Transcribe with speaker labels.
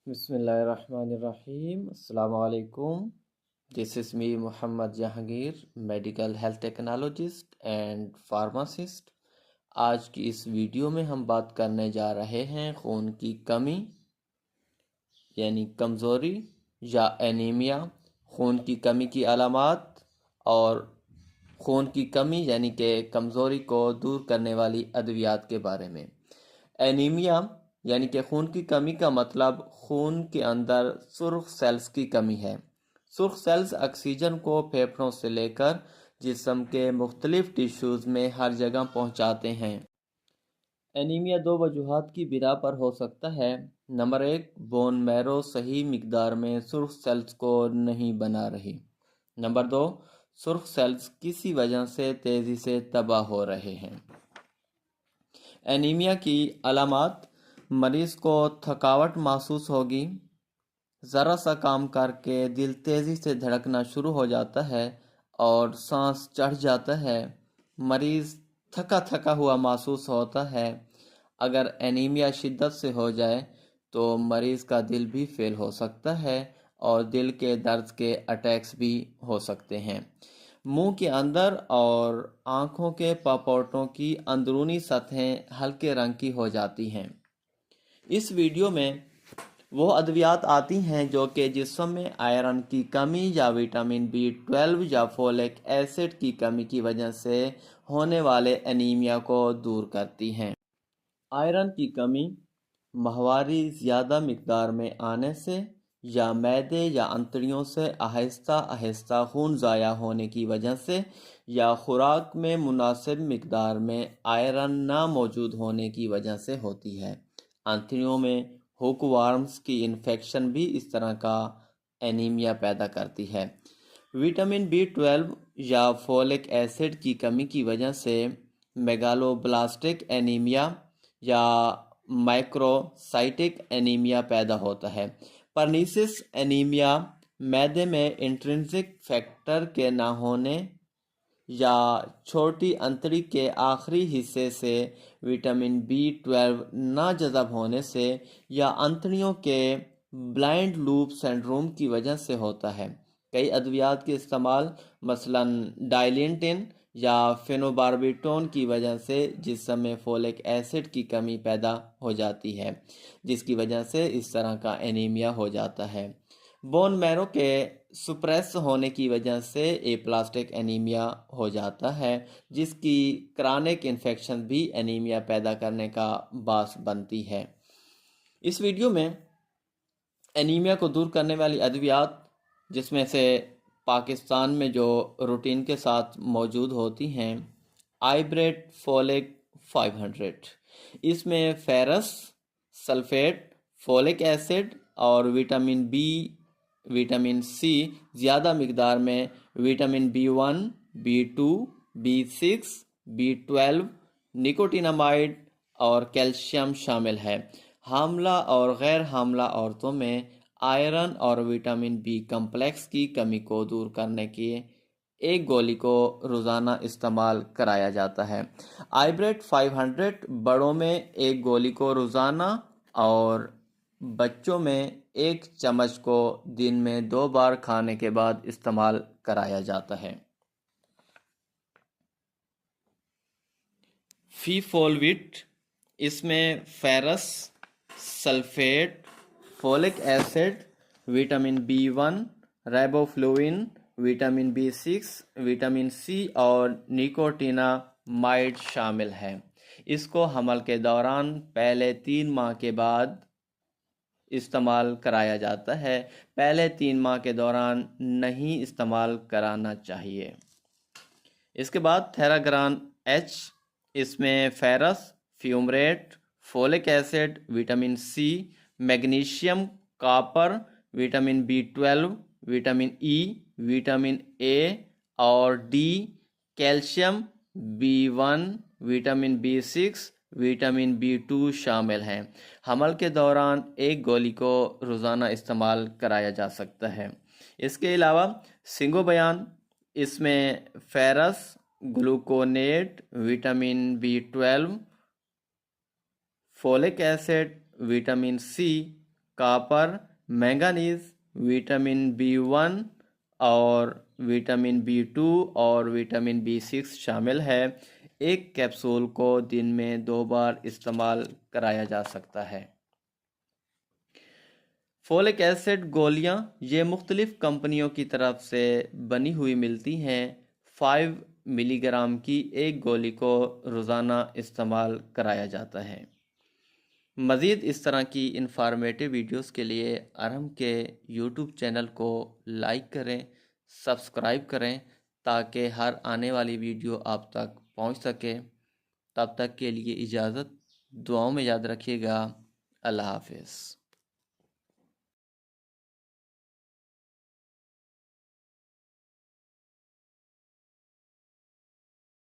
Speaker 1: بسم اللہ الرحمن الرحیم. السلام علیکم. This is me Muhammad Jahangir, medical health technologist and pharmacist. آج کی اس ویڈیو میں ہم بات کرنے جا رہے ہیں خون کی کمی یعنی کمزوری یا اینیمیا, خون کی کمی کی علامات اور خون کی کمی یعنی کہ کمزوری کو دور کرنے والی ادویات کے بارے میں. اینیمیا یعنی کہ خون کی کمی کا مطلب خون کے اندر سرخ سیلز کی کمی ہے. سرخ سیلز آکسیجن کو پھیپھڑوں سے لے کر جسم کے مختلف ٹیشوز میں ہر جگہ پہنچاتے ہیں. اینیمیا دو وجوہات کی بنا پر ہو سکتا ہے. نمبر 1, بون میرو صحیح مقدار میں سرخ سیلز کو نہیں بنا رہی. نمبر 2, سرخ سیلز کسی وجہ سے تیزی سے تباہ ہو رہے ہیں. اینیمیا کی علامات: مریض کو تھکاوٹ محسوس ہوگی, ذرا سا کام کر کے دل تیزی سے دھڑکنا شروع ہو جاتا ہے اور سانس چڑھ جاتا ہے. مریض تھکا تھکا ہوا محسوس ہوتا ہے. اگر اینیمیا شدت سے ہو جائے تو مریض کا دل بھی فیل ہو سکتا ہے اور دل کے درد کے اٹیکس بھی ہو سکتے ہیں. منہ کے اندر اور آنکھوں کے پپوٹوں کی اندرونی سطحیں ہلکے رنگ کی ہو جاتی ہیں. اس ویڈیو میں وہ ادویات آتی ہیں جو کہ جسم میں آئرن کی کمی یا وٹامن B12 یا فولک ایسڈ کی کمی کی وجہ سے ہونے والے انیمیا کو دور کرتی ہیں. آئرن کی کمی ماہواری زیادہ مقدار میں آنے سے یا معدے یا انتڑیوں سے آہستہ آہستہ خون ضائع ہونے کی وجہ سے یا خوراک میں مناسب مقدار میں آئرن نہ موجود ہونے کی وجہ سے ہوتی ہے. انتڑیوں میں ہوک وارمز کی انفیکشن بھی اس طرح کا اینیمیا پیدا کرتی ہے. وٹامن B12 یا فولک ایسڈ کی کمی کی وجہ سے میگالو بلاسٹک اینیمیا یا مائکروسائٹک اینیمیا پیدا ہوتا ہے. پرنیسس اینیمیا معدے میں انٹرنسک فیکٹر کے نہ ہونے یا چھوٹی انتڑی کے آخری حصے سے وٹامن B12 نہ جذب ہونے سے یا انتڑیوں کے بلائنڈ لوپ سنڈروم کی وجہ سے ہوتا ہے. کئی ادویات کے استعمال مثلا ڈائلینٹن یا فینوباربیٹون کی وجہ سے جسم میں فولک ایسڈ کی کمی پیدا ہو جاتی ہے جس کی وجہ سے اس طرح کا اینیمیا ہو جاتا ہے. بون میرو کے سپریس ہونے کی وجہ سے پلاسٹک اینیمیا ہو جاتا ہے جس کی کرانک انفیکشن بھی اینیمیا پیدا کرنے کا باعث بنتی ہے. اس ویڈیو میں اینیمیا کو دور کرنے والی ادویات جس میں سے پاکستان میں جو روٹین کے ساتھ موجود ہوتی ہیں: آئیبریٹ فولک 500. اس میں فیرس سلفیٹ، فولک ایسڈ اور وٹامن B وٹامن C زیادہ مقدار میں، vitamin B1 B2 B6 B12 نکوٹینامائڈ اور کیلشیم شامل ہے. حاملہ اور غیر حاملہ عورتوں میں آئرن اور وٹامن B کمپلیکس کی کمی کو دور کرنے کے ایک گولی کو روزانہ استعمال کرایا جاتا ہے. آئیبریٹ 500 بڑوں میں ایک گولی کو روزانہ اور بچوں میں ایک چمچ کو دن میں 2 بار کھانے کے بعد استعمال کرایا جاتا ہے. فیفولوٹ، اس میں ferrous sulphate, folic acid, vitamin B1 riboflavin, vitamin B6 vitamin C اور نکوٹینامائڈ شامل ہے. اس کو حمل کے دوران پہلے 3 ماہ کے بعد استعمال کرایا جاتا ہے. پہلے 3 ماہ کے دوران نہیں استعمال کرانا چاہیے. اس کے بعد تھیراگران H، اس میں ferrous, fumarate, folic acid, vitamin C، magnesium, copper, vitamin B12، vitamin E، vitamin A اور D، calcium, B1، vitamin B6، vitamin B2 شامل ہیں. حمل کے دوران ایک گولی کو روزانہ استعمال کرایا جا سکتا ہے. اس کے علاوہ سنگو بیان، اس میں ferrous, gluconate, vitamin B12، folic acid, vitamin C، copper, manganese, vitamin B1 اور وٹامن B2 اور وٹامن B6 شامل ہے۔ ایک کیپسول کو دن میں 2 بار استعمال کرایا جا سکتا ہے۔ فولک ایسڈ گولیاں یہ مختلف کمپنیوں کی طرف سے بنی ہوئی ملتی ہیں۔ 5 ملی گرام کی ایک گولی کو روزانہ استعمال کرایا جاتا ہے۔ مزید اس طرح کی انفارمیٹیو ویڈیوز کے لیے ارہم کے یوٹیوب چینل کو لائک کریں، سبسکرائب کریں تاکہ ہر آنے والی ویڈیو آپ تک پہنچ سکے۔ تب تک کے لیے اجازت، دعاؤں میں یاد رکھیے گا۔ اللہ حافظ۔